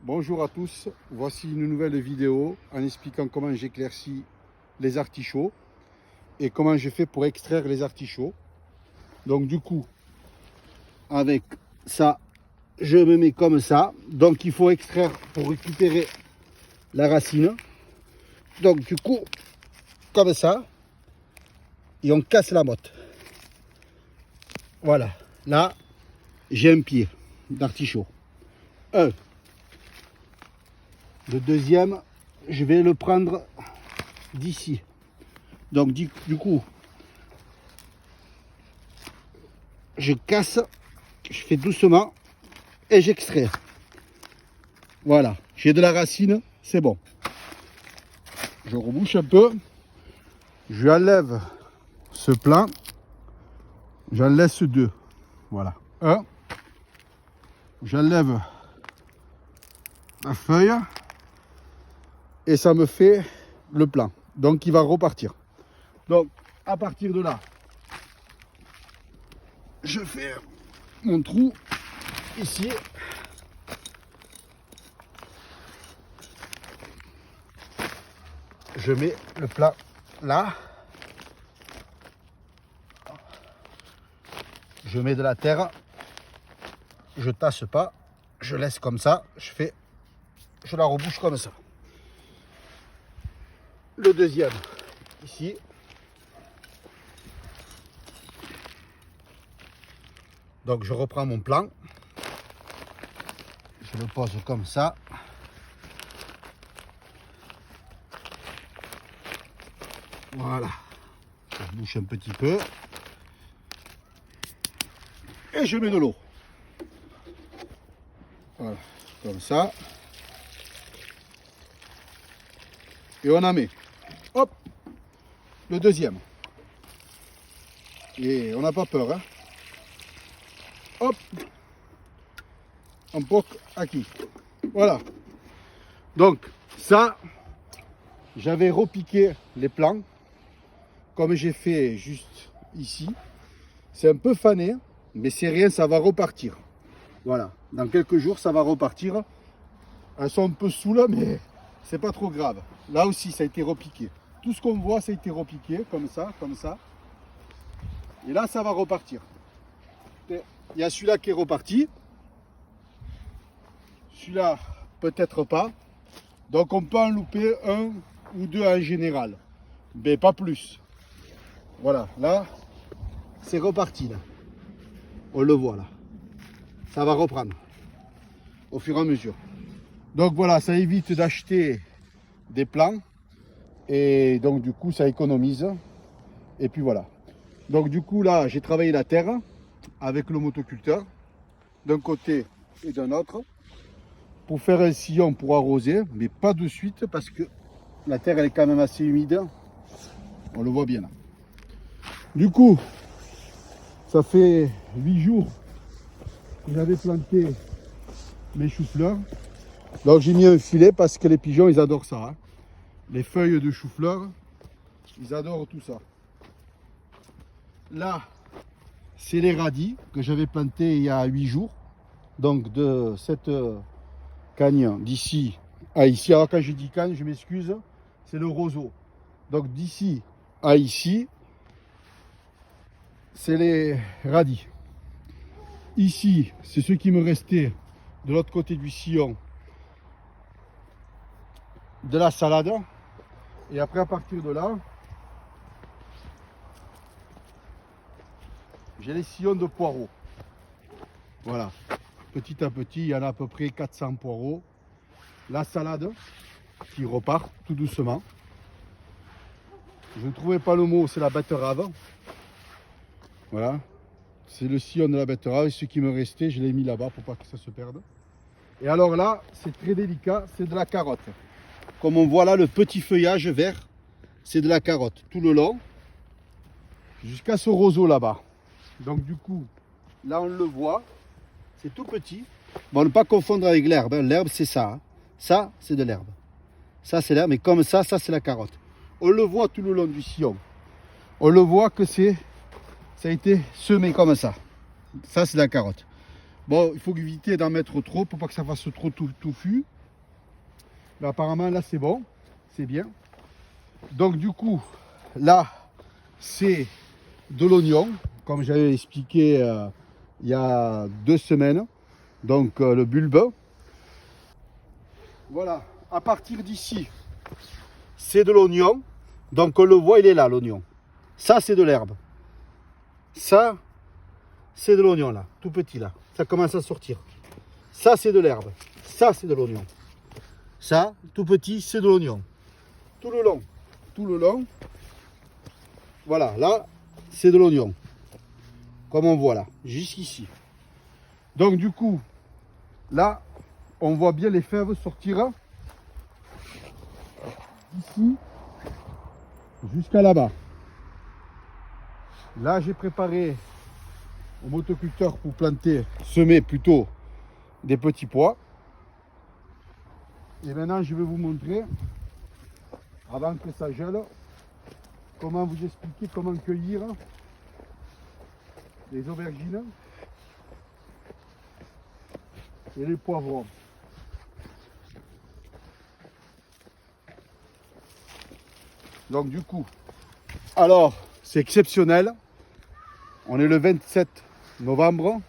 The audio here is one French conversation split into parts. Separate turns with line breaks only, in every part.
Bonjour à tous, voici une nouvelle vidéo en expliquant comment j'éclaircis les artichauts et comment je fais pour extraire les artichauts. Donc du coup, avec ça, je me mets comme ça. Donc il faut extraire pour récupérer la racine. Donc du coup, comme ça, et on casse la motte. Voilà, là, j'ai un pied d'artichaut. Un. Le deuxième, je vais le prendre d'ici. Donc du coup, je casse, je fais doucement et j'extrais. Voilà, j'ai de la racine, c'est bon. Je rebouche un peu, je enlève ce plan, j'en laisse deux. Voilà, un, j'enlève la feuille et ça me fait le plan. Donc il va repartir. Donc à partir de là, je fais mon trou ici. Je mets le plat là. Je mets de la terre. Je tasse pas. Je laisse comme ça. Je la rebouche comme ça. Le deuxième ici. Donc je reprends mon plan. Je le pose comme ça. Voilà. Je bouche un petit peu. Et je mets de l'eau. Voilà. Comme ça. Et on en met. Hop. Le deuxième. Et on n'a pas peur. Hein. Hop. On poque acquis. Voilà. Donc ça, j'avais repiqué les plants. Comme j'ai fait juste ici. C'est un peu fané. Mais c'est rien, ça va repartir. Voilà. Dans quelques jours, ça va repartir. Elles sont un peu saoules, mais c'est pas trop grave. Là aussi, ça a été repiqué. Tout ce qu'on voit, ça a été repiqué. Comme ça, comme ça. Et là, ça va repartir. Il y a celui-là qui est reparti. Celui-là, peut-être pas. Donc, on peut en louper un ou deux en général. Mais pas plus. Voilà, là, c'est reparti. Là. On le voit là. Ça va reprendre au fur et à mesure. Donc voilà, ça évite d'acheter des plants. Et donc du coup, ça économise. Et puis voilà. Donc du coup, là, j'ai travaillé la terre avec le motoculteur. D'un côté et d'un autre. Pour faire un sillon pour arroser. Mais pas de suite parce que la terre, elle est quand même assez humide. On le voit bien là. Du coup, ça fait 8 jours que j'avais planté mes choux-fleurs. Donc j'ai mis un filet parce que les pigeons, ils adorent ça. Hein. Les feuilles de chou-fleur, ils adorent tout ça. Là, c'est les radis que j'avais plantés il y a 8 jours. Donc de cette cagne d'ici à ici. Alors quand je dis cagne, je m'excuse, c'est le roseau. Donc d'ici à ici, c'est les radis. Ici, c'est ce qui me restait de l'autre côté du sillon de la salade. Et après, à partir de là, j'ai les sillons de poireaux. Voilà. Petit à petit, il y en a à peu près 400 poireaux. La salade qui repart tout doucement. Je ne trouvais pas le mot, c'est la betterave. Voilà. C'est le sillon de la betterave. Et ce qui me restait, je l'ai mis là-bas pour pas que ça se perde. Et alors là, c'est très délicat, c'est de la carotte. Comme on voit là, le petit feuillage vert, c'est de la carotte tout le long, jusqu'à ce roseau là-bas. Donc du coup, là on le voit, c'est tout petit. Bon, ne pas confondre avec l'herbe. Hein. L'herbe, c'est ça. Hein. Ça, c'est de l'herbe. Ça, c'est l'herbe. Mais comme ça, c'est la carotte. On le voit tout le long du sillon. On le voit que ça a été semé comme ça. Ça, c'est la carotte. Bon, il faut éviter d'en mettre trop pour pas que ça fasse trop touffu. Mais apparemment, là, c'est bon. C'est bien. Donc, du coup, là, c'est de l'oignon, comme j'avais expliqué il y a 2 semaines. Donc, le bulbe. Voilà. À partir d'ici, c'est de l'oignon. Donc, on le voit, il est là, l'oignon. Ça, c'est de l'herbe. Ça, c'est de l'oignon, là. Tout petit, là. Ça commence à sortir. Ça, c'est de l'herbe. Ça, c'est de l'oignon. Ça, tout petit, c'est de l'oignon. Tout le long. Tout le long. Voilà, là, c'est de l'oignon. Comme on voit là, jusqu'ici. Donc, du coup, là, on voit bien les fèves sortir d'ici jusqu'à là-bas. Là, j'ai préparé au motoculteur pour planter, semer plutôt des petits pois. Et maintenant, je vais vous montrer, avant que ça gèle, comment vous expliquer comment cueillir les aubergines et les poivrons. Donc du coup, alors c'est exceptionnel. On est le 27 novembre.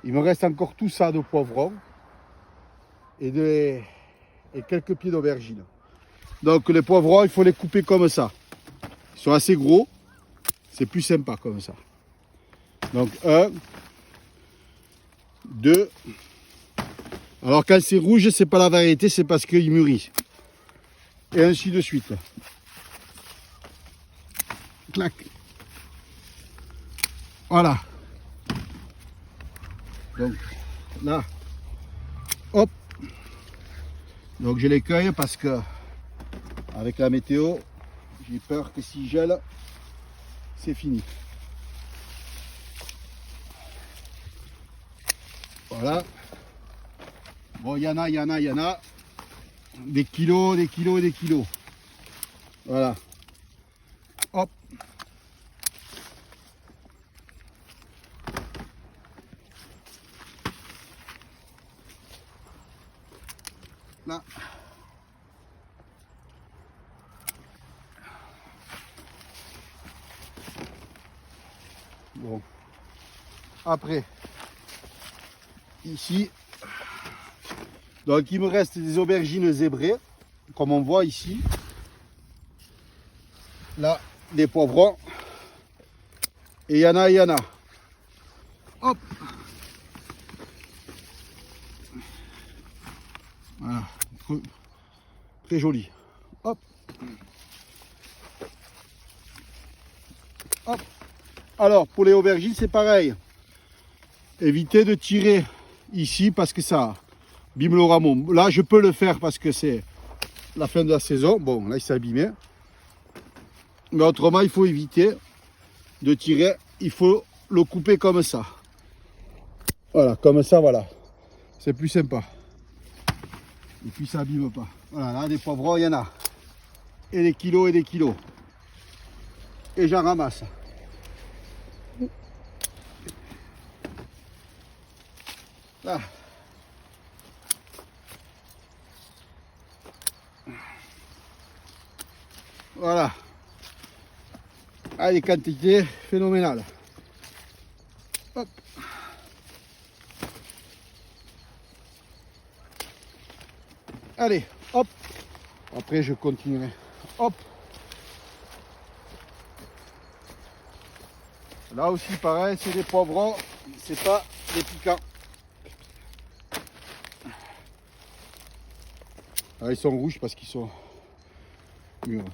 Il me reste encore tout ça de poivrons et quelques pieds d'aubergines. Donc les poivrons, il faut les couper comme ça. Ils sont assez gros. C'est plus sympa comme ça. Donc 1, 2. Alors quand c'est rouge, c'est pas la variété, c'est parce qu'il mûrit. Et ainsi de suite. Clac. Voilà. Donc là, hop. Donc je les cueille parce que avec la météo, j'ai peur que s'il gèle, c'est fini. Voilà. Bon, il y en a. Des kilos, des kilos et des kilos. Voilà. Hop. Là. Bon. Après, ici, donc il me reste des aubergines zébrées, comme on voit ici. Là, des poivrons. Et il y en a. Hop. Voilà. Très joli. Hop. Hop. Alors, pour les aubergines, c'est pareil. Évitez de tirer ici parce que ça abîme le rameau. Là, je peux le faire parce que c'est la fin de la saison. Bon, là, il s'est abîmé. Mais autrement, il faut éviter de tirer. Il faut le couper comme ça. Voilà, comme ça, voilà. C'est plus sympa. Et puis, ça abîme pas. Voilà, là, des poivrons, il y en a. Et des kilos et des kilos. Et j'en ramasse. Là. Voilà. Ah, des quantités phénoménales. Hop. Allez, hop. Après, je continuerai. Hop. Là aussi, pareil, c'est des poivrons. C'est pas des piquants. Ah, ils sont rouges parce qu'ils sont mûrs.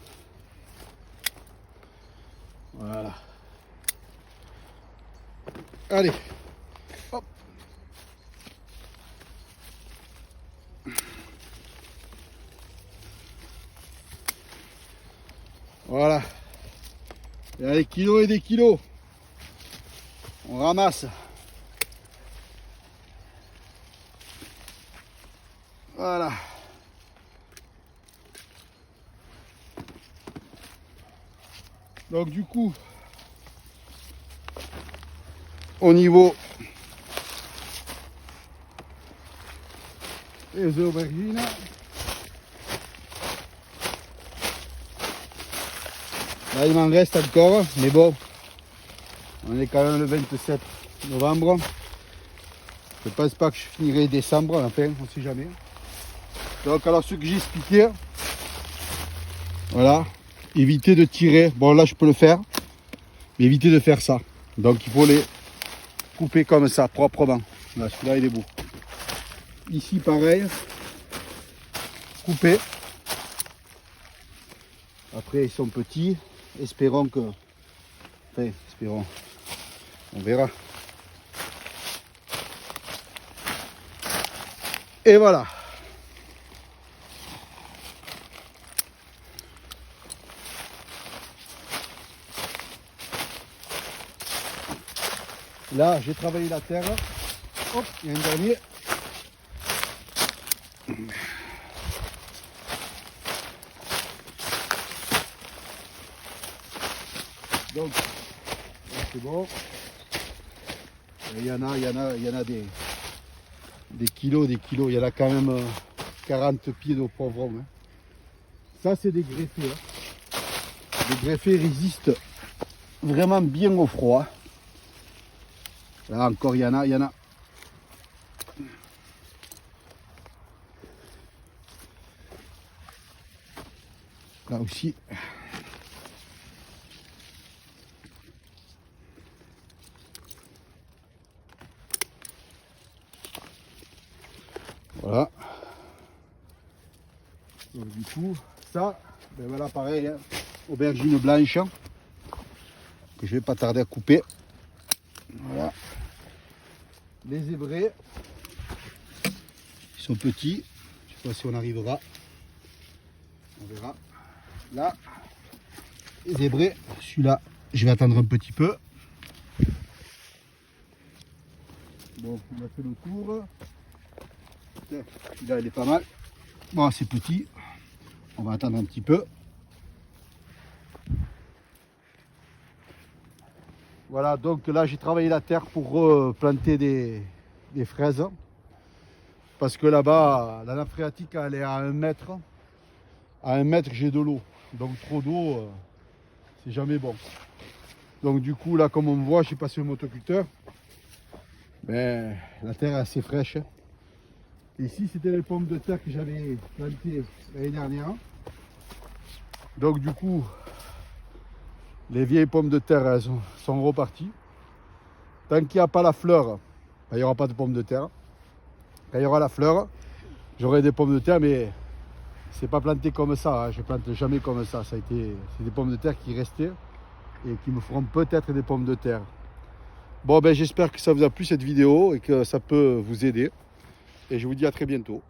Voilà. Allez. Hop. Voilà. Il y a des kilos et des kilos. On ramasse. Voilà. Donc du coup, au niveau les aubergines. Là il m'en reste encore, mais bon, on est quand même le 27 novembre. Je pense pas que je finirai décembre, enfin on sait jamais. Donc alors ce que j'ai expliqué, voilà, éviter de tirer, bon là je peux le faire, mais éviter de faire ça. Donc il faut les couper comme ça, proprement. Là, celui-là il est beau. Ici pareil, couper. Après ils sont petits, espérons que, enfin espérons, on verra. Et voilà. Là, j'ai travaillé la terre. Hop, il y a un dernier. Donc, là, c'est bon. Il y en a des kilos, Il y en a quand même 40 pieds de poivron. Hein. Ça, c'est des greffés. Hein. Les greffés résistent vraiment bien au froid. Là encore, il y en a. Là aussi. Voilà. Donc, du coup, ça, ben voilà pareil, hein, aubergine blanche que je vais pas tarder à couper. Voilà. Les zébrés, ils sont petits. Je sais pas si on arrivera. On verra. Là, les zébrés, celui-là, je vais attendre un petit peu. Bon, on a fait le tour. Celui-là, il est pas mal. Bon, c'est petit. On va attendre un petit peu. Voilà, donc là, j'ai travaillé la terre pour planter des fraises. Parce que là-bas, la nappe phréatique, elle est à 1 mètre. À 1 mètre, j'ai de l'eau. Donc trop d'eau, c'est jamais bon. Donc du coup, là, comme on voit, j'ai passé le motoculteur. Mais la terre est assez fraîche. Ici, c'était les pommes de terre que j'avais plantées l'année dernière. Donc du coup, les vieilles pommes de terre elles sont reparties. Tant qu'il n'y a pas la fleur, ben, il n'y aura pas de pommes de terre. Quand il y aura la fleur, j'aurai des pommes de terre, mais c'est pas planté comme ça. Hein. Je plante jamais comme ça. C'est des pommes de terre qui restaient et qui me feront peut-être des pommes de terre. Bon, ben j'espère que ça vous a plu cette vidéo et que ça peut vous aider. Et je vous dis à très bientôt.